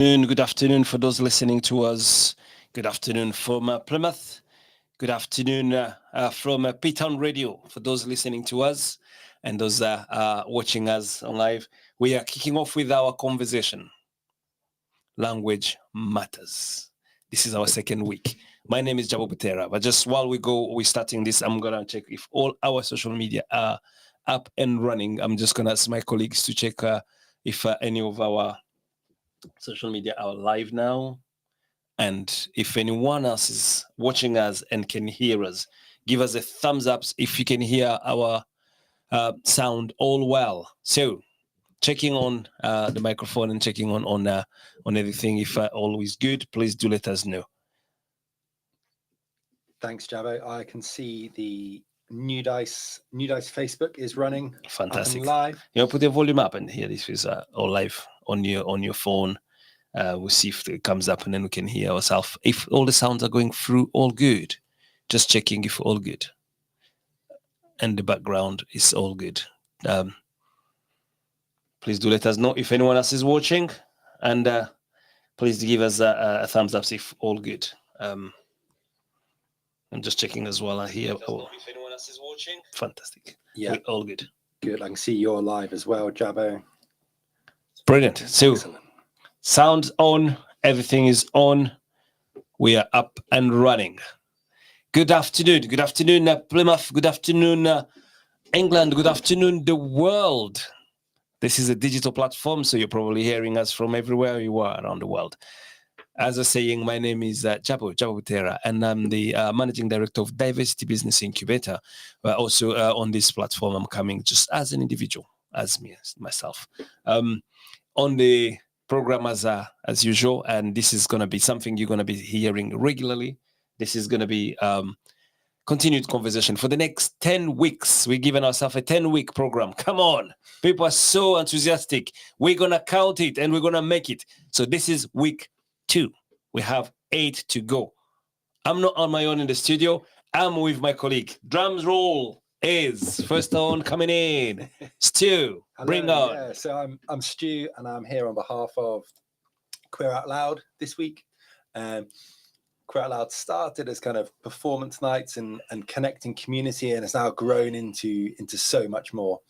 Good afternoon for those listening to us. Good afternoon from Plymouth. Good afternoon from P-Town Radio for those listening to us and those watching us on live. We are kicking off with our conversation. Language matters. This is our second week. My name is Jabo Butera. But just while we're starting this, I'm going to check if all our social media are up and running. I'm just going to ask my colleagues to check if any of our social media are live now. And if anyone else is watching us and can hear us, give us a thumbs up if you can hear our sound all well. So checking on the microphone and checking on everything. If all is good, please do let us know. Thanks, Jabo. I can see the New Dice Facebook is running. Fantastic. Live. You know, put the volume up and here. This is all live on your phone. We'll see if it comes up and then we can hear ourselves. If all the sounds are going through, all good. Just checking if all good. And the background is all good. Please do let us know if anyone else is watching. And please give us a thumbs up if all good. I'm just checking as well. I hear. If anyone else is watching. Fantastic. Yeah. All good. Good. I can see you're live as well, Jabo. Brilliant. So. Excellent. Sounds on, everything is on. We are up and running. Good afternoon. Good afternoon, Plymouth. Good afternoon, England. Good afternoon, the world. This is a digital platform, so you're probably hearing us from everywhere you are around the world. As I was saying, my name is Jabo Butera, and I'm the Managing Director of Diversity Business Incubator. Also on this platform, I'm coming just as an individual, as myself. On the program as usual, and this is going to be something you're going to be hearing regularly. This is going to be continued conversation for the next 10 weeks. We're giving ourselves a 10-week program. Come on, people are so enthusiastic. We're going to count it and we're going to make it. So this is week 2. We have 8 to go. I'm not on my own in the studio. I'm with my colleague. Drums roll is first on coming in. Stu, Hello, bring on. Yeah, so I'm Stu, and I'm here on behalf of Queer Out Loud this week. Queer Out Loud started as kind of performance nights and connecting community, and it's now grown into so much more.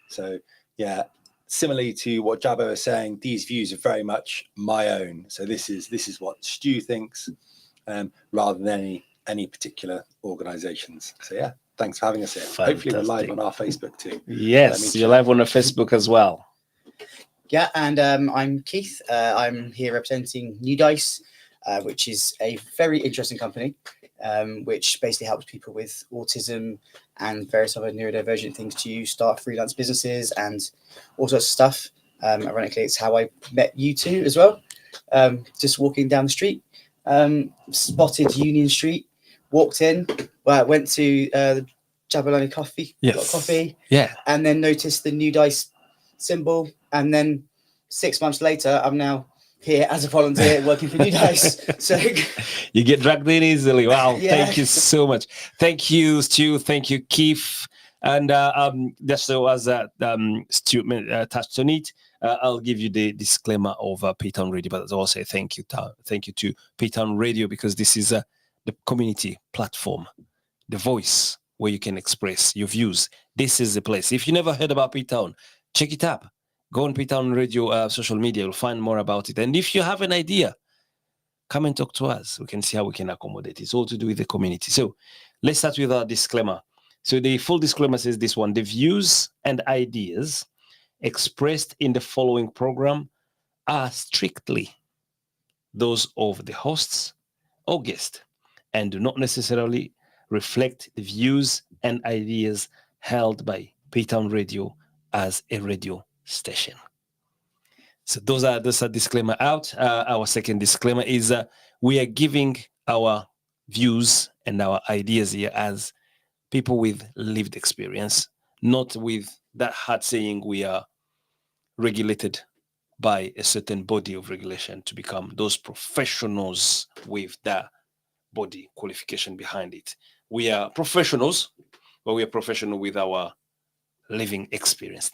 So yeah, similarly to what Jabo is saying, these views are very much my own. So this is what Stu thinks, rather than any particular organizations. So yeah. Thanks for having us here. Fantastic. Hopefully we're live on our Facebook too. Yes, you're live on our Facebook as well. Yeah, and I'm Keith. I'm here representing New Dice, which is a very interesting company, which basically helps people with autism and various other neurodivergent things to start freelance businesses and all sorts of stuff. Ironically, it's how I met you two as well. Just walking down the street, spotted Union Street, walked in, went to the Jabulani Coffee, got coffee, and then noticed the New Dice symbol, and then 6 months later, I'm now here as a volunteer working for New Dice. So you get dragged in easily. Wow! Yeah. Thank you so much. Thank you, Stu. Thank you, Keith. And just so as Stu touched on it, I'll give you the disclaimer of P-Town Radio, but I'll also say thank you to P-Town Radio, because this is the community platform, the voice where you can express your views. This is the place. If you never heard about P-Town, check it up. Go on P-Town Radio social media. You'll find more about it. And if you have an idea, come and talk to us. We can see how we can accommodate. It's all to do with the community. So let's start with our disclaimer. So the full disclaimer says this one: the views and ideas expressed in the following program are strictly those of the hosts or guests, and do not necessarily reflect the views and ideas held by P-Town Radio as a radio station. So those are disclaimer out. Our second disclaimer is we are giving our views and our ideas here as people with lived experience, not with that hard saying we are regulated by a certain body of regulation to become those professionals with that body qualification behind it. We are professionals, but we are professional with our lived experience,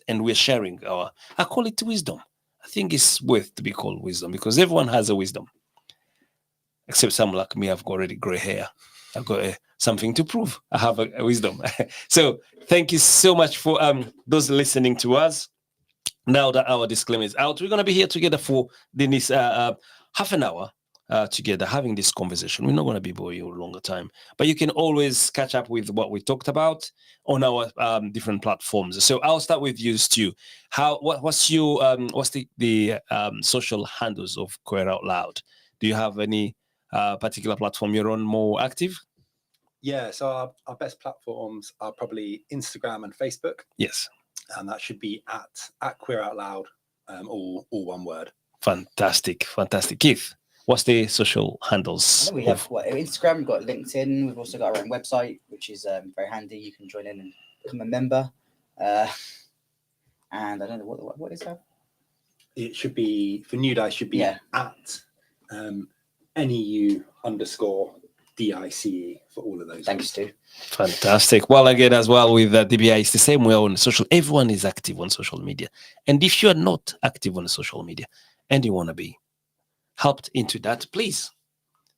and we're sharing I call it wisdom. I think it's worth to be called wisdom because everyone has a wisdom. Except some like me, I've got already grey hair. I've got something to prove. I have a wisdom. So thank you so much for those listening to us. Now that our disclaimer is out, we're going to be here together for the next half an hour together having this conversation. We're not going to be boring you a longer time, but you can always catch up with what we talked about on our different platforms. So I'll start with you, Stu. What's the social handles of Queer Out Loud? Do you have any particular platform you're on more active? Yeah, so our best platforms are probably Instagram and Facebook. Yes. And that should be at Queer Out Loud, all one word. Fantastic. Keith, what's the social handles? We have Instagram, we've got LinkedIn, we've also got our own website, which is very handy. You can join in and become a member. And I don't know what is that? It should be for New Dice. Should be at NEU_DICE for all of those. Thanks, Stu. Fantastic. Well, again, as well with DBI, it's the same way on social. Everyone is active on social media. And if you are not active on social media and you want to be helped into that, please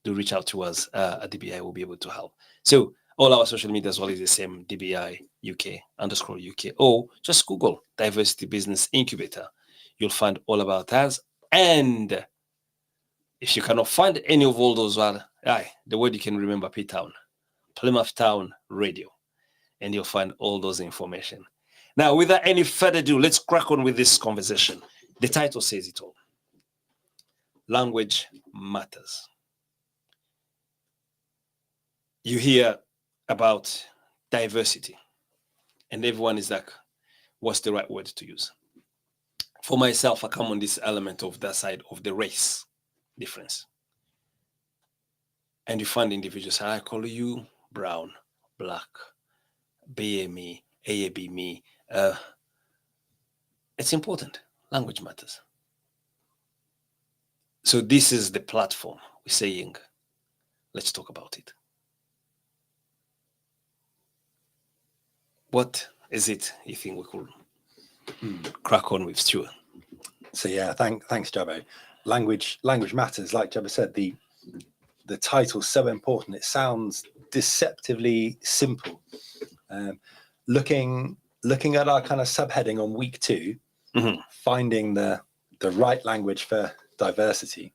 do reach out to us at DBI. We'll be able to help. So all our social media as well is the same, DBI UK_UK, or just Google Diversity Business Incubator. You'll find all about us. And if you cannot find any of all those, the word you can remember, P-Town, Plymouth Town Radio, and you'll find all those information. Now, without any further ado, let's crack on with this conversation. The title says it all. Language matters. You hear about diversity, and everyone is like, what's the right word to use? For myself, I come on this element of that side of the race difference. And you find individuals, I call you brown, black, BME, AAB me. It's important. Language matters. So this is the platform. We're saying, let's talk about it. What is it you think we could crack on with, Stuart? So yeah, thanks, Jabbo. Language matters. Like Jabbo said, the title's so important. It sounds deceptively simple. Looking at our kind of subheading on week 2, finding the right language for diversity.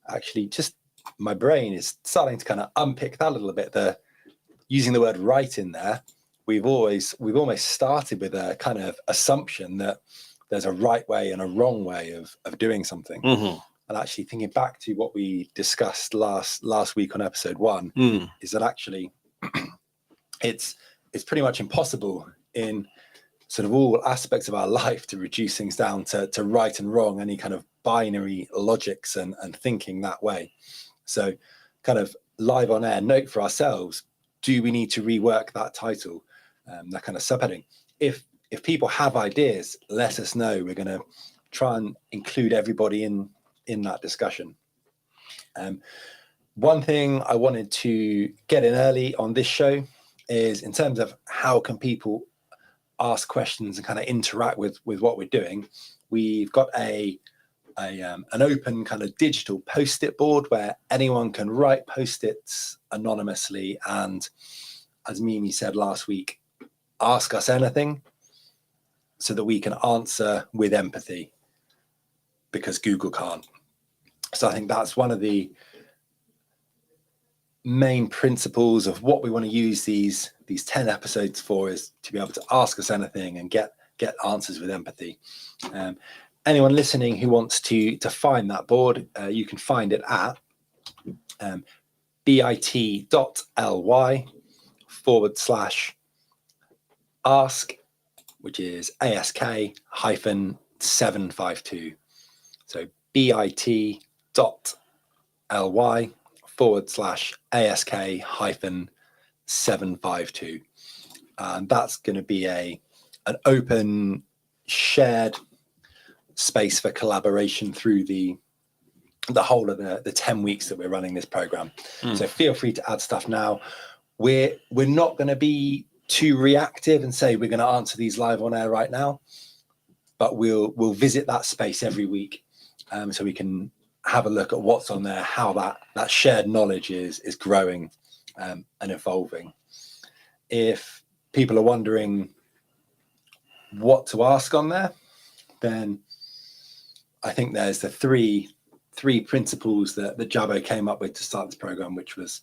Actually, just my brain is starting to kind of unpick that a little bit. Using the word right in there, we've almost started with a kind of assumption that there's a right way and a wrong way of doing something. And actually thinking back to what we discussed last week on episode 1, is that actually it's pretty much impossible in sort of all aspects of our life to reduce things down to right and wrong, any kind of binary logics and thinking that way. So kind of live on air note for ourselves, do we need to rework that title, that kind of subheading? If people have ideas, let us know. We're going to try and include everybody in that discussion. One thing I wanted to get in early on this show is in terms of how can people ask questions and kind of interact with what we're doing. We've got an open kind of digital post-it board where anyone can write post-its anonymously, and as Mimi said last week, ask us anything so that we can answer with empathy, because Google can't. So I think that's one of the main principles of what we want to use these 10 episodes for, is to be able to ask us anything and get answers with empathy. Anyone listening who wants to find that board, you can find it at bit.ly/ask, which is ASK-752. So bit.ly/ASK-752. And that's going to be an open, shared space for collaboration through the whole of the 10 weeks that we're running this program. So feel free to add stuff now. We're not going to be too reactive and say we're going to answer these live on air right now. but we'll visit that space every week, so we can have a look at what's on there, how that shared knowledge is growing and evolving. If people are wondering what to ask on there, then I think there's the three principles that Jabbo came up with to start this program, which was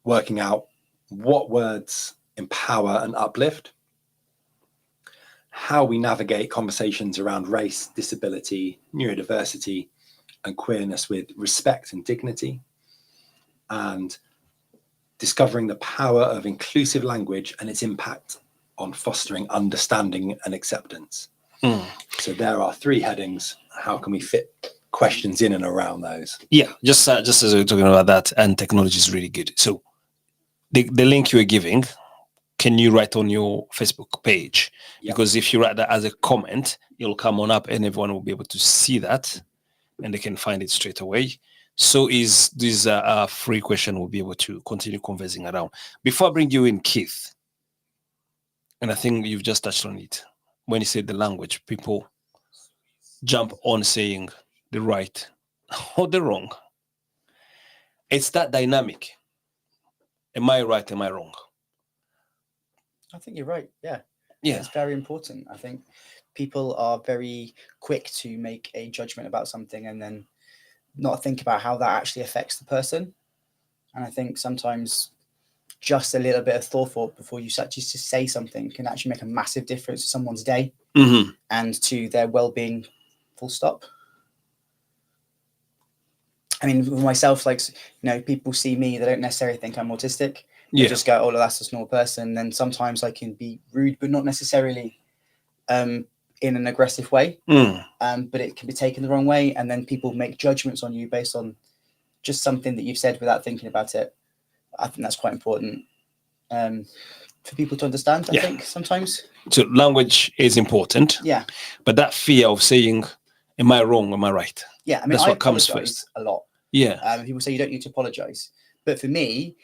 working out what words empower and uplift, how we navigate conversations around race, disability, neurodiversity, and queerness with respect and dignity, and discovering the power of inclusive language and its impact on fostering understanding and acceptance. So there are 3 headings. How can we fit questions in and around those? Yeah, just as we're talking about that, and technology is really good. So the link you are giving, can you write on your Facebook page? Yeah. Because if you write that as a comment, it'll come on up and everyone will be able to see that and they can find it straight away. So is this a free question we'll be able to continue conversing around. Before I bring you in, Keith, and I think you've just touched on it, when you said the language, people jump on saying the right or the wrong. It's that dynamic. Am I right? Am I wrong? I think you're right. Yeah. Yeah. It's very important. I think people are very quick to make a judgment about something and then not think about how that actually affects the person. And I think sometimes just a little bit of thought before you actually just say something can actually make a massive difference to someone's day and to their well-being, full stop. I mean, with myself, like, people see me, they don't necessarily think I'm autistic. They just go, oh, that's a small person. Then sometimes I can be rude, but not necessarily in an aggressive way. But it can be taken the wrong way. And then people make judgments on you based on just something that you've said without thinking about it. I think that's quite important for people to understand, I think, sometimes. So language is important. Yeah. But that fear of saying, am I wrong? Am I right? Yeah. I mean, that's I what comes first. A lot. Yeah. People say you don't need to apologize. But for me,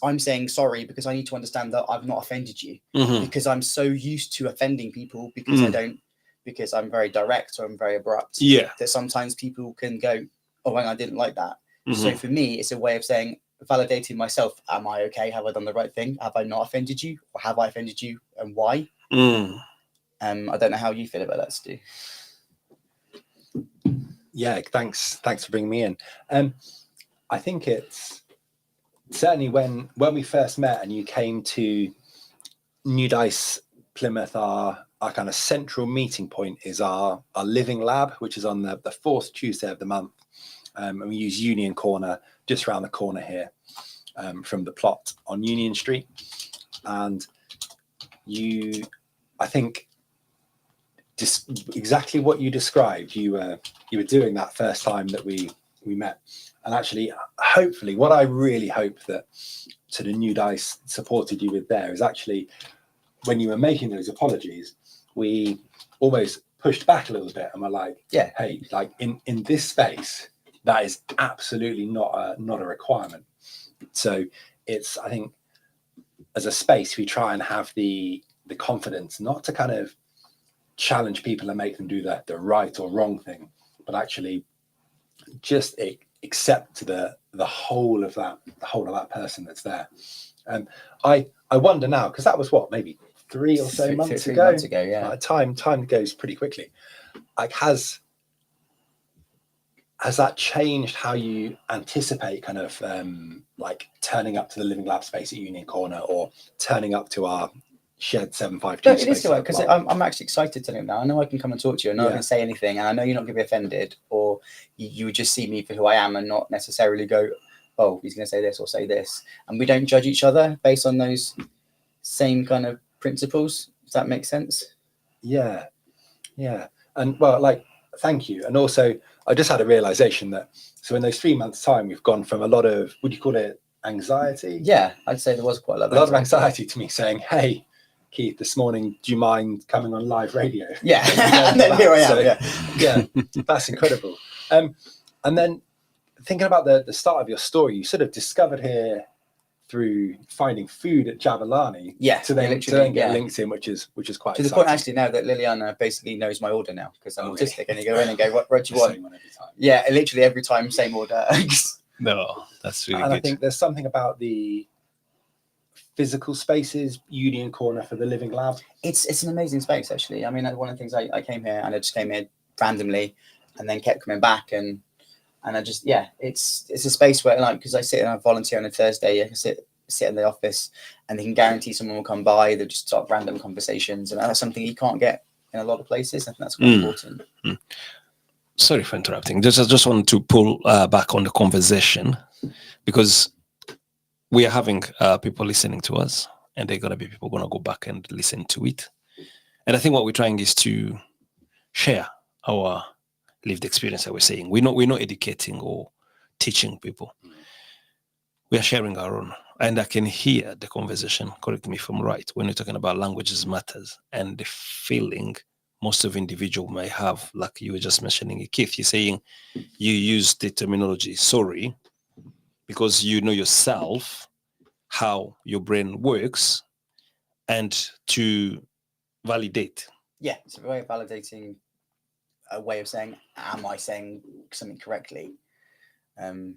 I'm saying sorry because I need to understand that I've not offended you, because I'm so used to offending people because I'm very direct or I'm very abrupt. Yeah. That sometimes people can go, oh, I didn't like that. So for me, it's a way of saying, validating myself. Am I okay? Have I done the right thing? Have I not offended you? Or have I offended you? And why? I don't know how you feel about that, Stu. Yeah, thanks for bringing me in. I think it's certainly when we first met and you came to New Dice Plymouth, our kind of central meeting point is our living lab, which is on the 4th Tuesday of the month. And we use Union Corner just around the corner here from the plot on Union Street. And I think just exactly what you described, you were doing that first time that we met. And actually, hopefully, what I really hope that sort of New Dice supported you with there is actually when you were making those apologies, we almost pushed back a little bit and were like, yeah, hey, like in this space, that is absolutely not a requirement. So it's, I think, as a space, we try and have the confidence not to kind of challenge people and make them do the right or wrong thing, but actually just accept the whole of that person that's there. I wonder now, because that was maybe 3 or so months ago. Yeah. Time goes pretty quickly. Like, has that changed how you anticipate kind of like turning up to the living lab space at Union Corner or turning up to our shared 752 no, space? It is good, because I'm actually excited to know now. I know I can come and talk to you. I know I can say anything, and I know you're not going to be offended, or you would just see me for who I am and not necessarily go, oh, he's going to say this or say this. And we don't judge each other based on those same kind of principles. Does that make sense? Yeah. And well, like, thank you. And also, I just had a realization that, so in those 3 months' time, we've gone from a lot of, would you call it anxiety? Yeah, I'd say there was quite a lot of anxiety to me saying, hey, Keith, this morning, do you mind coming on live radio? Yeah, and then here I am. So, yeah, that's incredible. And then thinking about the start of your story, you sort of discovered here through finding food at Jabalani Yeah, to then literally, get yeah. links in, which is quite To the exciting. point actually now that Liliana basically knows my order now because I'm Oh, autistic, really? and you go in and go, what do you The want? same one every time. Yeah, literally every time, same order. No, that's really And I good. think there's something about the physical spaces, Union Corner for the Living Lab. It's an amazing space actually. I mean, one of the things I came here and I just came here randomly, and then kept coming back, and I just it's a space where, like, because I sit and I volunteer on a Thursday, I can sit in the office, and they can guarantee someone will come by. They'll just start random conversations, and that's something you can't get in a lot of places. I think that's quite important. Sorry for interrupting. I just want to pull back on the conversation, because we are having people listening to us, and they're going to be people going to go back and listen to it. And I think what we're trying is to share our lived experience that we're saying. We're not educating or teaching people. We are sharing our own. And I can hear the conversation, correct me if I'm right, when you're talking about languages matters and the feeling most of individual may have, like you were just mentioning, Keith, you're saying you use the terminology sorry because you know yourself how your brain works, and to validate. Yeah, it's a way of validating, a way of saying, am I saying something correctly? And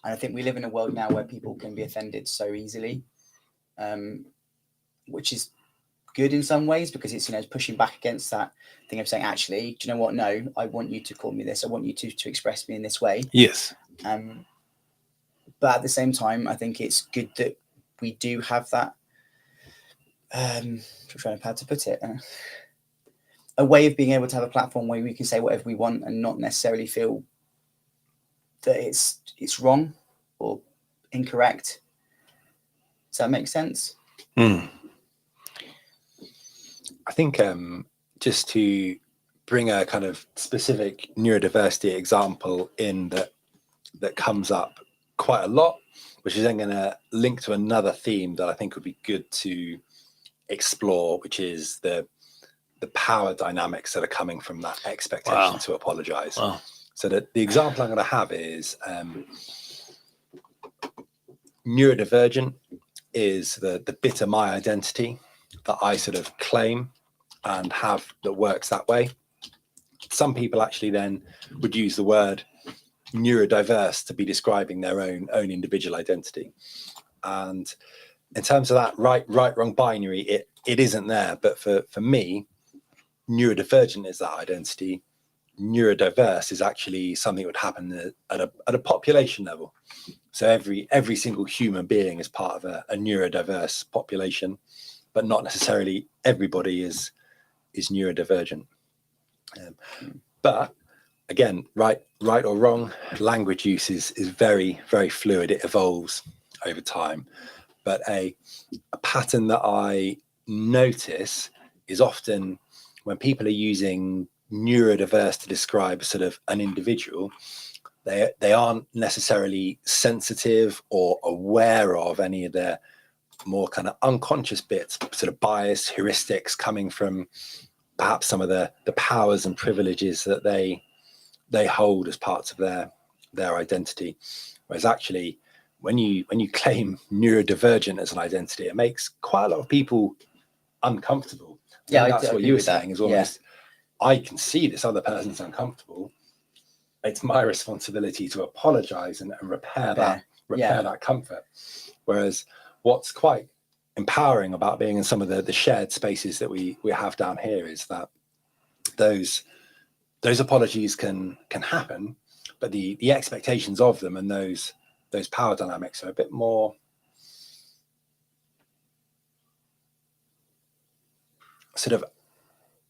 I think we live in a world now where people can be offended so easily, which is good in some ways, because it's, it's pushing back against that thing of saying, actually, do you know what? No, I want you to call me this. I want you to express me in this way. Yes. But at the same time, I think it's good that we do have that. I'm trying to how to put it. A way of being able to have a platform where we can say whatever we want and not necessarily feel that it's wrong or incorrect. Does that make sense? I think just to bring a kind of specific neurodiversity example in that comes up quite a lot, which is then going to link to another theme that I think would be good to explore, which is the power dynamics that are coming from that expectation to apologize. Wow. So that the example I'm going to have is neurodivergent is the bit of my identity that I sort of claim and have that works that way. Some people actually then would use the word neurodiverse to be describing their own individual identity. And in terms of that right, wrong binary, it isn't there. But for me, neurodivergent is that identity. Neurodiverse is actually something that would happen at a population level. So every single human being is part of a neurodiverse population, but not necessarily everybody is neurodivergent. But again, right or wrong, language use is very, very fluid. It evolves over time. But a pattern that I notice is often when people are using neurodiverse to describe sort of an individual, they aren't necessarily sensitive or aware of any of their more kind of unconscious bits, sort of bias, heuristics coming from perhaps some of the powers and privileges that they hold as parts of their identity. Whereas actually, when you claim neurodivergent as an identity, it makes quite a lot of people uncomfortable. Yeah, that's what you were saying, is almost, yeah. I can see this other person's uncomfortable. It's my responsibility to apologize and repair that comfort. Whereas what's quite empowering about being in some of the shared spaces that we have down here is that those apologies can happen, but the expectations of them and those power dynamics are a bit more sort of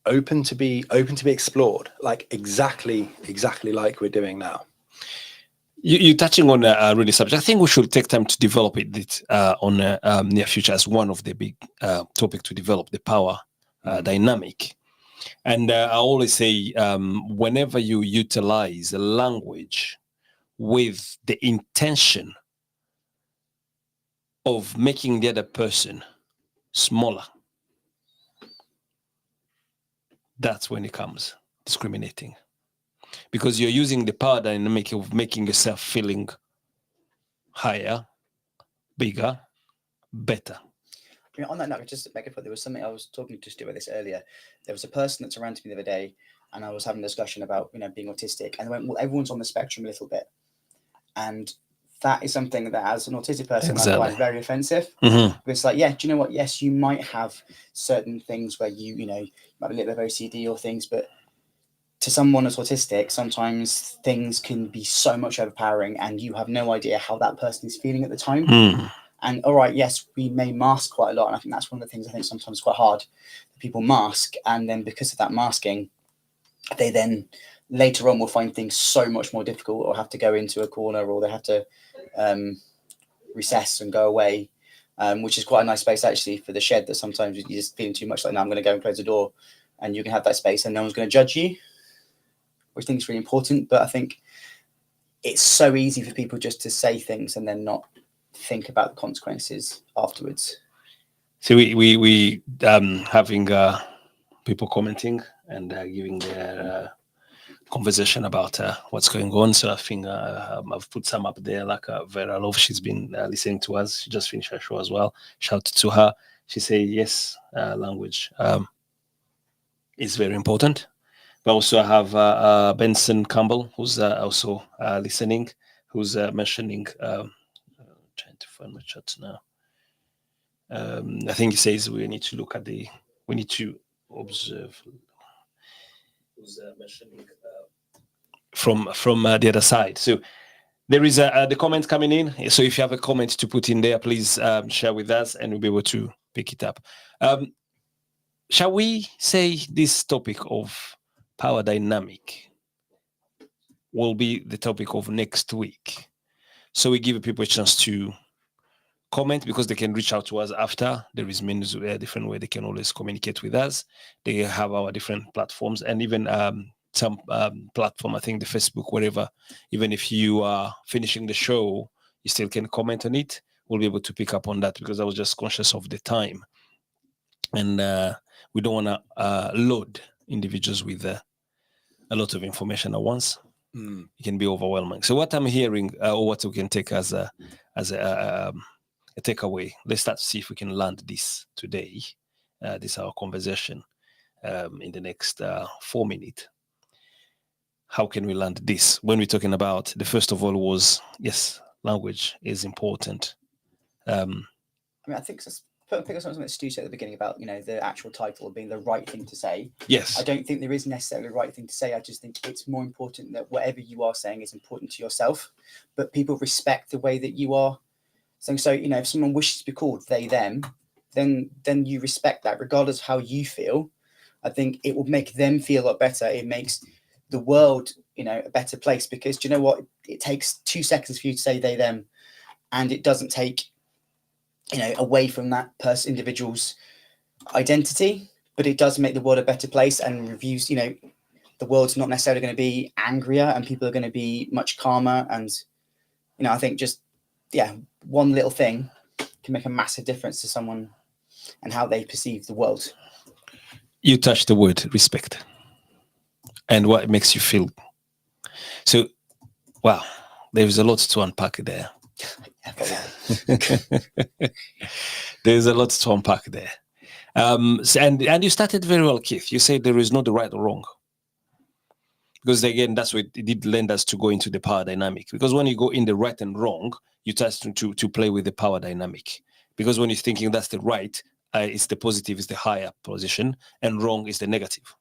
open to be explored, like exactly like we're doing now. You're touching on a really subject. I think we should take time to develop it on near future as one of the big topic to develop the power dynamic. And I always say, whenever you utilize a language with the intention of making the other person smaller, that's when it comes discriminating. Because you're using the power dynamic of making yourself feeling higher, bigger, better? I mean, on that note, just to make it, there was something I was talking to Stu about this earlier. There was a person that surrounded me the other day, and I was having a discussion about being autistic, and they went, "Well, everyone's on the spectrum a little bit," and that is something that, as an autistic person, I Exactly. find very offensive. Mhm. It's like, yeah, do you know what? Yes, you might have certain things where you might be a little bit of OCD or things, but to someone that's autistic, sometimes things can be so much overpowering, and you have no idea how that person is feeling at the time. Mm. And all right, yes, we may mask quite a lot, and I think that's one of the things I think sometimes quite hard. People mask, and then because of that masking, they then later on will find things so much more difficult, or have to go into a corner, or they have to recess and go away, which is quite a nice space actually for the shed. That sometimes you're just feeling too much, like, now I'm going to go and close the door, and you can have that space, and no one's going to judge you, which I think is really important. But I think it's so easy for people just to say things and then not think about the consequences afterwards. So we having people commenting and giving their conversation about what's going on. So I think I've put some up there, like Vera Love. She's been listening to us. She just finished her show as well. Shout to her. She say yes, language is very important. But also I have Benson Campbell, who's also listening, who's mentioning. Trying to find my chat now. I think he says we need to observe. Who's mentioning from the other side? So there is the comment coming in. So if you have a comment to put in there, please share with us, and we'll be able to pick it up. Shall we say this topic of power dynamic will be the topic of next week? So we give people a chance to comment, because they can reach out to us after. There is many different way they can always communicate with us. They have our different platforms, and even some platform, I think the Facebook, wherever. Even if you are finishing the show, you still can comment on it. We'll be able to pick up on that, because I was just conscious of the time, and we don't want to load individuals with a lot of information at once. It can be overwhelming. So what I'm hearing, or what we can take as a takeaway, let's start to see if we can land this today. This our conversation in the next 4 minutes. How can we land this? When we're talking about, the first of all was, yes, language is important. I mean, I think pick up something that Stu said at the beginning about the actual title being the right thing to say. Yes. I don't think there is necessarily the right thing to say. I just think it's more important that whatever you are saying is important to yourself, but people respect the way that you are saying. So if someone wishes to be called they them, then you respect that regardless of how you feel. I think it will make them feel a lot better. It makes the world a better place, because do you know what, it takes 2 seconds for you to say they them, and it doesn't take away from that individual's identity, but it does make the world a better place. And reviews, the world's not necessarily going to be angrier, and people are going to be much calmer. And I think just one little thing can make a massive difference to someone and how they perceive the world. You touched the word respect, and what it makes you feel. So, wow, there's a lot to unpack there. There's a lot to unpack there. And you started very well, Keith. You said there is no the right or wrong. Because again, that's what it did lend us to go into the power dynamic. Because when you go in the right and wrong, you start to play with the power dynamic. Because when you're thinking that's the right, it's the positive, is the higher position, and wrong is the negative.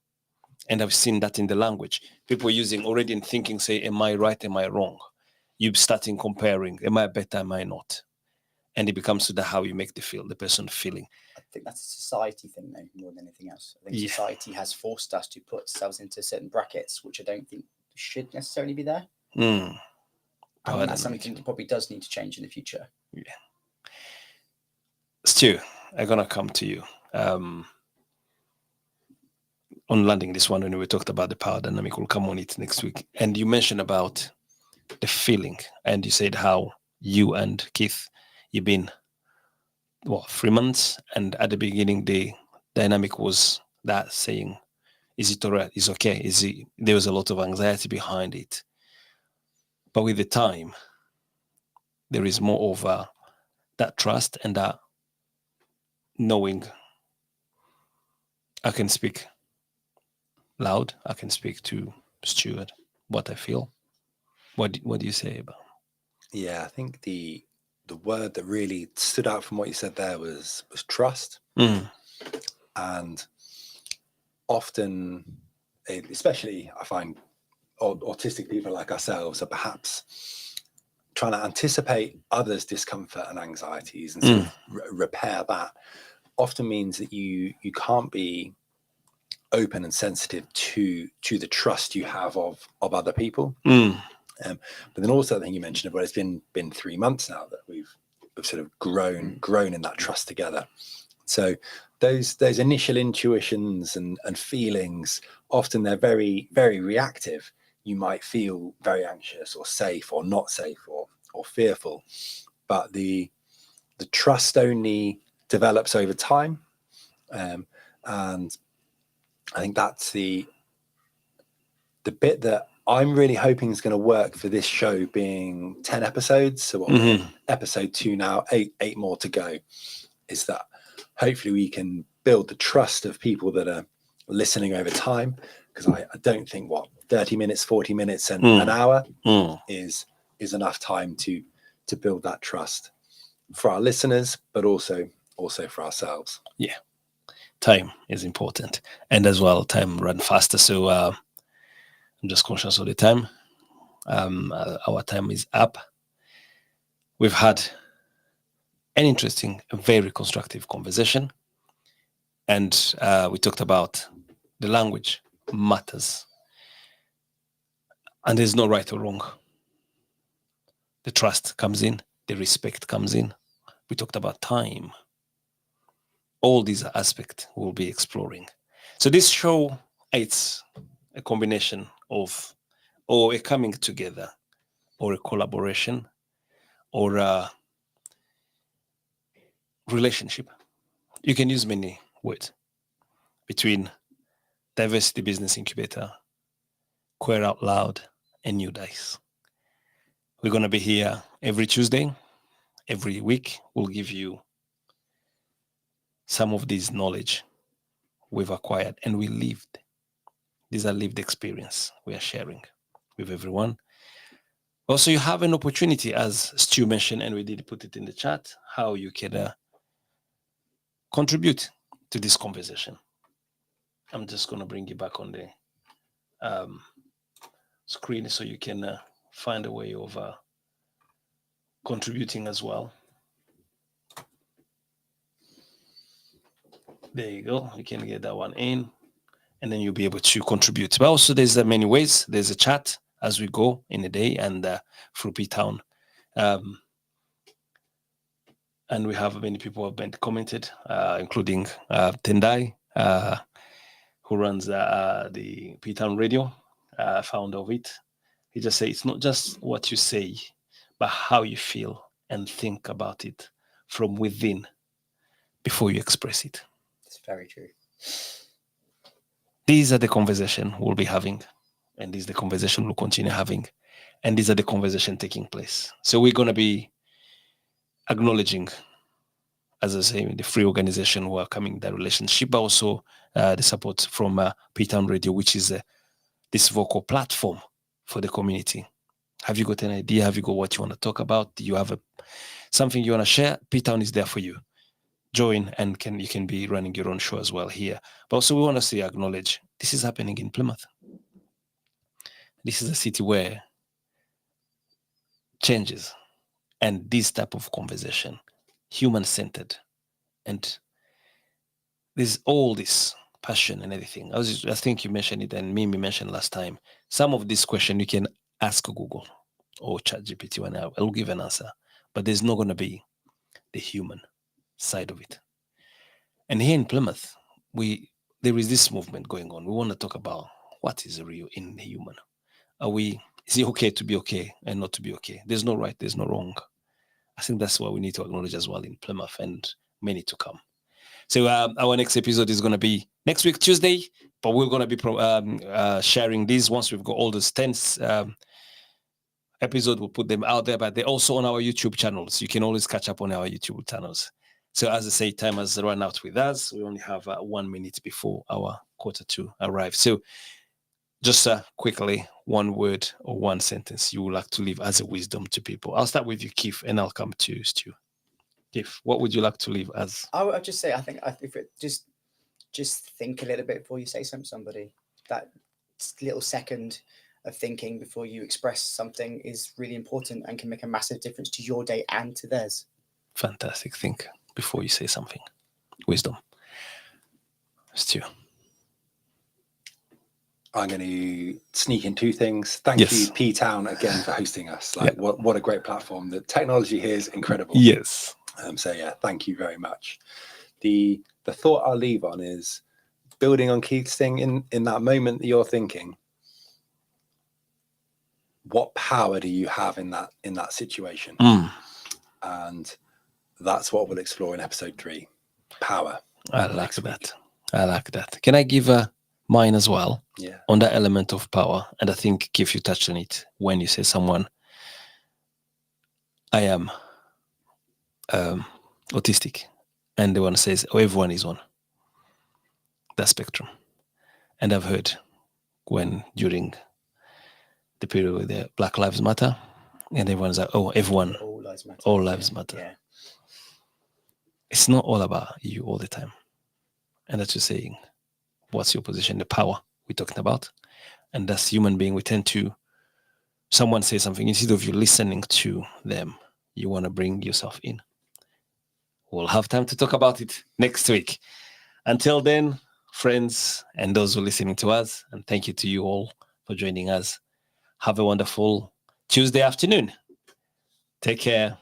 And I've seen that in the language. People using already in thinking, say, am I right, am I wrong? You starting comparing, am I better, am I not? And it becomes to the how you make the person feeling. I think that's a society thing, though, more than anything else. I think society has forced us to put ourselves into certain brackets, which I don't think should necessarily be there. And that's something that probably does need to change in the future. Yeah. Stu, I'm gonna come to you. On landing this one, when we talked about the power dynamic, we'll come on it next week. And you mentioned about the feeling, and you said how you and Keith, you've been 3 months, and at the beginning the dynamic was that saying, is it all right, is okay, there was a lot of anxiety behind it, but with the time there is more of that trust and that knowing I can speak loud, I can speak to Stuart what I feel. What do you say about? Yeah, I think the word that really stood out from what you said there was trust. And often, especially I find autistic people like ourselves are perhaps trying to anticipate others' discomfort and anxieties and sort of repair that often means that you can't be open and sensitive to the trust you have of other people. But then also I think you mentioned, well, it's been 3 months now that we've sort of grown in that trust together. So those initial intuitions and feelings, often they're very, very reactive. You might feel very anxious or safe or not safe or fearful, but the trust only develops over time. And I think that's the bit that I'm really hoping is going to work for this show being 10 episodes. So episode 2 now, eight more to go, is that hopefully we can build the trust of people that are listening over time. Because I don't think 30 minutes, 40 minutes and an hour is enough time to build that trust for our listeners, but also for ourselves. Yeah. Time is important. And as well, time run faster. So I'm just conscious of the time. Our time is up. We've had an interesting, very constructive conversation. And we talked about the language matters. And there's no right or wrong. The trust comes in, the respect comes in. We talked about time. All these aspects we'll be exploring. So this show, it's a combination of, or a coming together, or a collaboration, or a relationship. You can use many words between Diversity Business Incubator, Queer Out Loud, and New Dice. We're going to be here every Tuesday. Every week, we'll give you some of this knowledge we've acquired and we lived. These are lived experience we are sharing with everyone. Also, you have an opportunity, as Stu mentioned, and we did put it in the chat, how you can contribute to this conversation. I'm just going to bring you back on the screen so you can find a way of contributing as well. There you go. You can get that one in, and then you'll be able to contribute. But also, there's many ways. There's a chat as we go in a day, and through P-Town. And we have many people who have been commented, including Tendai, who runs the P-Town Radio, founder of it. He just said it's not just what you say, but how you feel and think about it from within before you express it. It's very true. These are the conversation we'll be having, and this is the conversation we'll continue having, and these are the conversation taking place. So we're going to be acknowledging, as I say, the free organization who are coming in that relationship, but also the support from P-Town Radio, which is this vocal platform for the community. Have you got an idea? Have you got what you want to talk about? Do you have something you want to share? P-Town is there for you. Join, and you can be running your own show as well here. But also we want to acknowledge this is happening in Plymouth. This is a city where changes and this type of conversation, human-centered, and there's all this passion and everything. I think you mentioned it, and Mimi mentioned last time. Some of this question you can ask Google or ChatGPT, and I'll give an answer. But there's not going to be the human side of it. And here in Plymouth, there is this movement going on. We want to talk about what is real in the human. Is it okay to be okay and not to be okay? There's no right, there's no wrong. I think that's what we need to acknowledge as well in Plymouth, and many to come. So our next episode is going to be next week, Tuesday, but we're going to be sharing these once we've got all the 10 episodes. We'll put them out there, but they're also on our YouTube channels. You can always catch up on our YouTube channels. So as I say, time has run out with us. We only have 1 minute before our 1:45 arrives. So just quickly, one word or one sentence you would like to leave as a wisdom to people. I'll start with you, Keith, and I'll come to Stu. Keith, what would you like to leave as? I would just say, I think if it just think a little bit before you say something to somebody. That little second of thinking before you express something is really important and can make a massive difference to your day and to theirs. Fantastic. Think before you say something. Wisdom. Stu. I'm going to sneak in two things. Thank you, P-Town, again for hosting us. What a great platform. The technology here is incredible. Yes. So yeah, thank you very much. The thought I'll leave on is building on Keith's thing in that moment that you're thinking, what power do you have in that situation? And that's what we'll explore in episode 3. Power. I like that. I like that. Can I give mine as well? Yeah. On that element of power. And I think Keith, you touched on it when you say someone, I am autistic. And the one says, oh, everyone is on that spectrum. And I've heard when during the period with the Black Lives Matter, and everyone's like, oh, everyone, all lives matter. All lives matter. Yeah. It's not all about you all the time. And that's just saying, what's your position, the power we're talking about? And as human being, we tend to, someone say something, instead of you listening to them, you want to bring yourself in. We'll have time to talk about it next week. Until then, friends and those who are listening to us, and thank you to you all for joining us. Have a wonderful Tuesday afternoon. Take care.